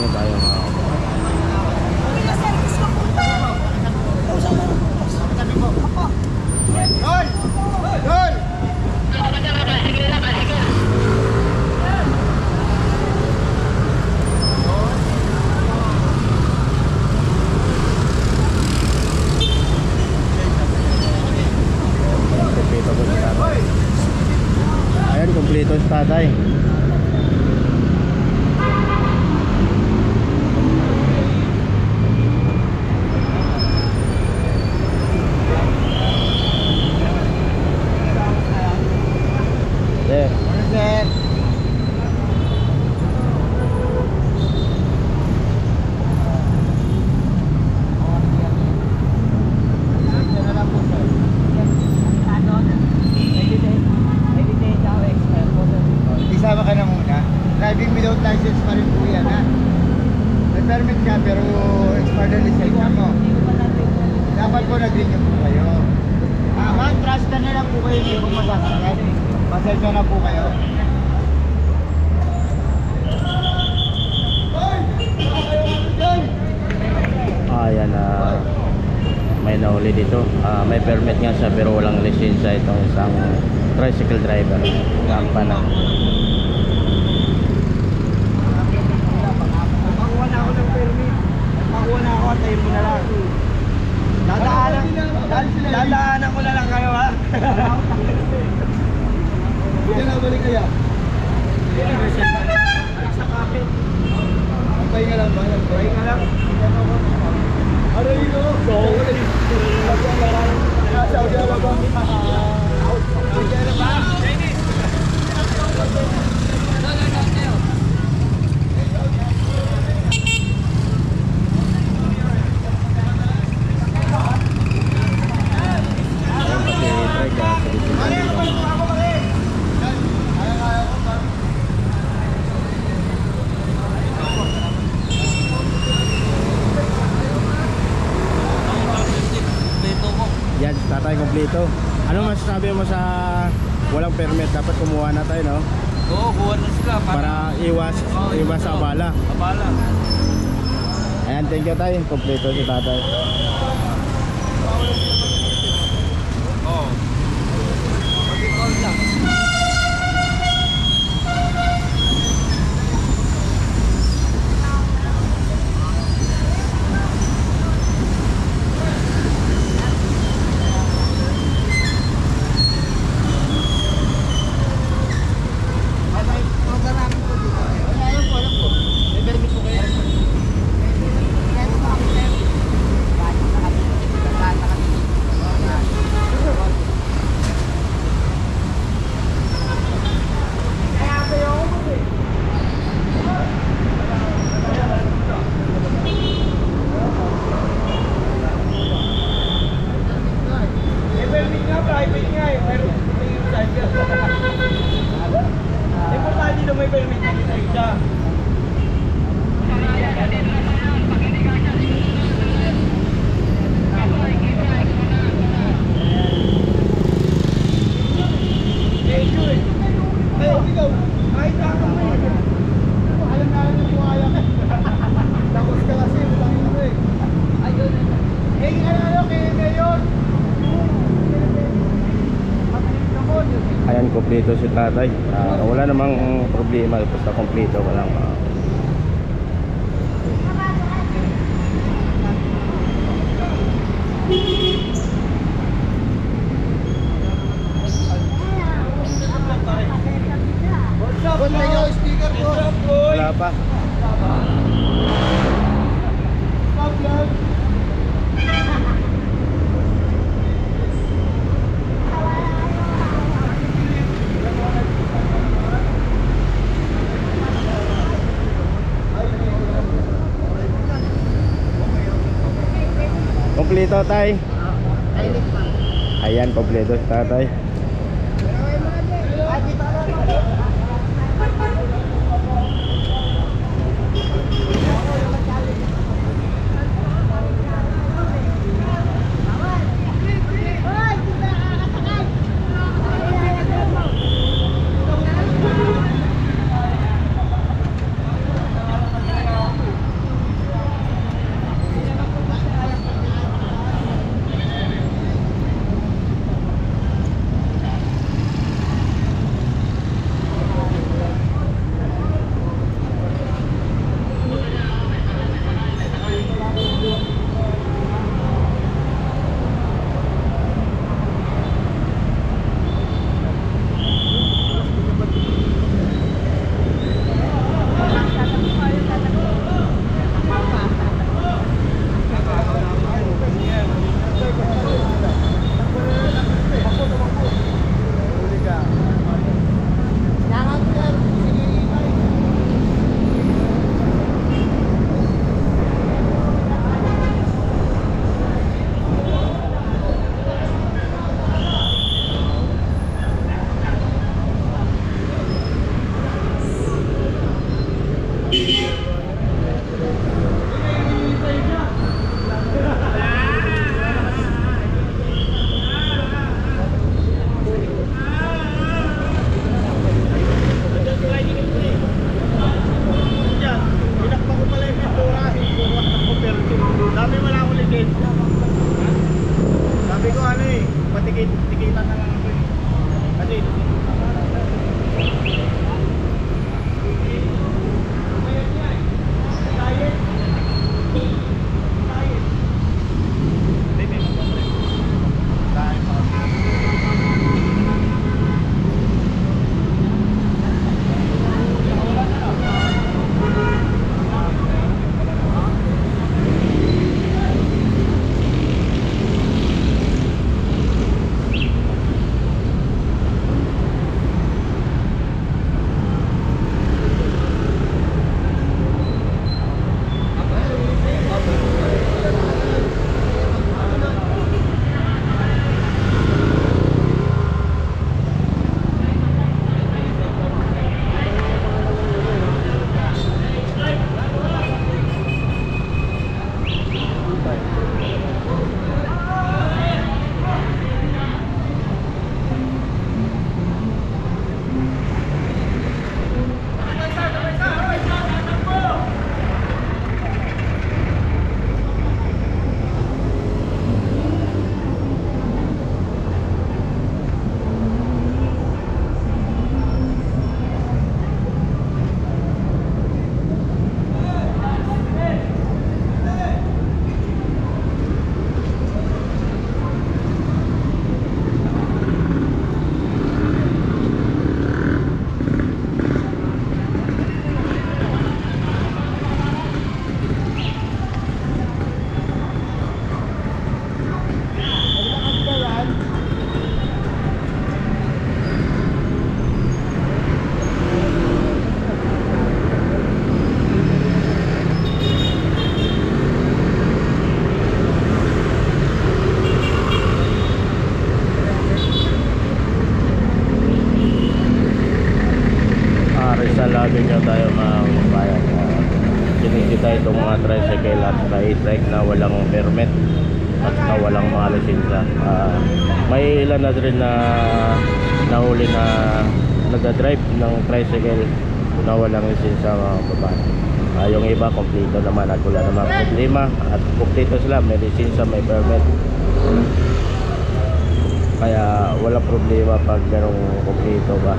nyo tayo kompleto si tatay. Isama ka na muna. Driving without license pa rin po yan, ha? May permit ka pero expired ang lisensya mo. Dapat po nag-renew po kayo. Ma'am, trust na lang po kayo, hindi po masasakit. Pasensya na po kayo. Ayan, may nahuli dito. May permit nga siya pero walang lisensya itong isang tricycle driver. Kampa na. Pakuha na ako ng permit. Pakuha na ako at tayo mo na lang. Dadaanan ko na lang kayo, ha? Buti na balik kaya? Sa kapit. Pay nga lang ba? Pay nga lang. Ano yun? Saudi Arabia. Saudi Arabia. Yan, tatay kompleto. Ano masasabi mo sa walang permit? Dapat kumuha na tayo, no? Oo, kuha na sila Para iwas sa abala. Abala. Ayan, thank you tayo. Kompleto si tatay. Oo. Pag-call lang. Ayan, kompleto si tatay. Wala namang problema, basta kompleto ka lang. Wala pa. Kompleto tay. Ayan, kompleto si tatay. Rizal Avenue tayo mga kabayan. Sinisita itong mga tricycle at e-trike na walang permit at na walang mga lisensya. May ilan na rin na nahuli na nagdadrive ng tricycle na walang lisensya mga kabayan. Yung iba kompleto naman at wala namang problema at kompleto sila, may lisensya, may permit. Kaya wala problema pag ganong kompleto ba.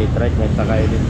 I-trike may sakay din.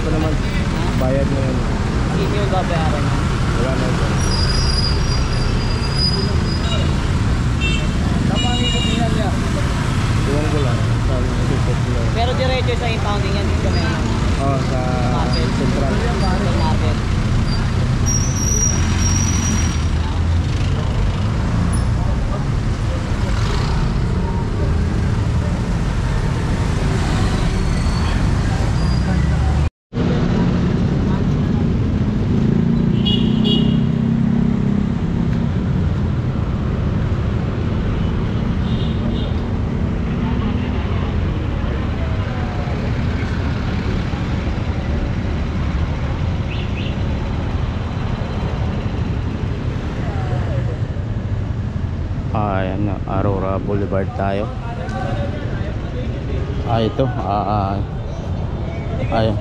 pa naman. Bayad mo yun. Hindi yung babayaran. Wala na ito. Napangikot niya niya. Iwan ko lang. Pero diretso sa impounding yan dito may Sa market. Central. Sa market. Ayan na, Aurora Boulevard tayo. Ito. Ayan.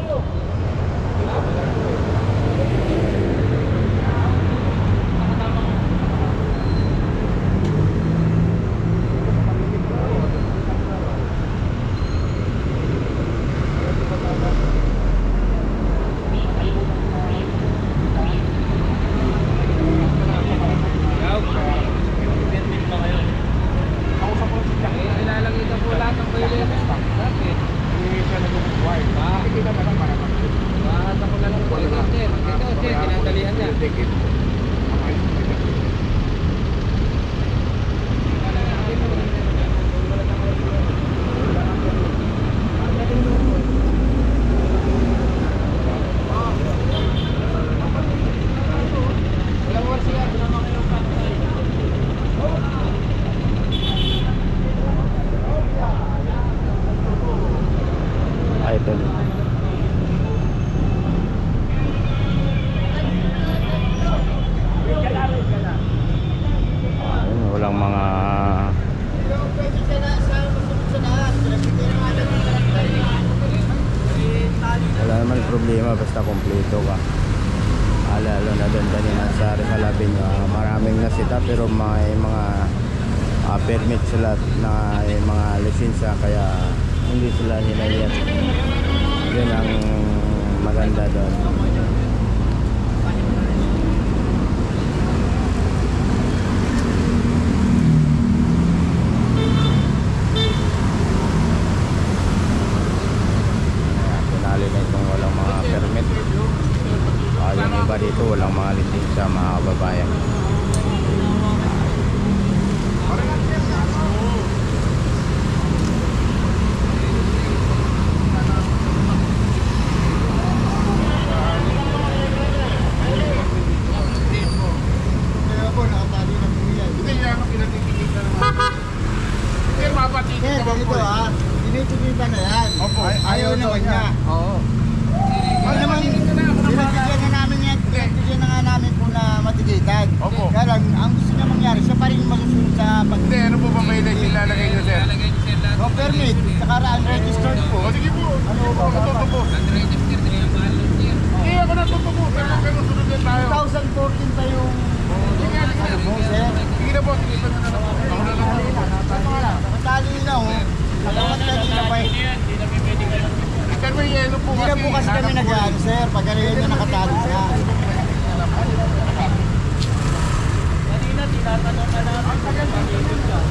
Ito. Ayun, walang mga wala naman problema basta kompleto ka. Lalo na doon kanina sa Rizal Avenue, maraming nasita pero may mga permit sila na mga lisensya kaya hindi sila hinayat. Yun ang maganda doon. Tinali na itong walang mga permit. Yung iba dito walang mga lisensya, mga kababayan. Tinitigita na yan. Opo. Ayaw naman niya. Oo. Ano naman, pinagbigyan na namin yan. Pinagbigyan na nga namin po na matigitan. Opo. Kaya lang, ang gusto niya mangyari, siya pa rin masusunod sa pag... Hindi, ano po ba may lalagay niyo, sir? No permit, saka unregistered po. O sige po. Ano po? Natuto po. Hindi ako natuto po. Pero sunod din tayo. 2014 pa yung... Ano po, sir? Sige na po. Sige pa na po. Ako na lang. Nakatali na, oh. Nakatali na pa eh. Sir, may yelo po Hindi na po kasi kami nag-ano, sir. Pag ganyan na nakatali siya. Kanina tinatanong ka namin.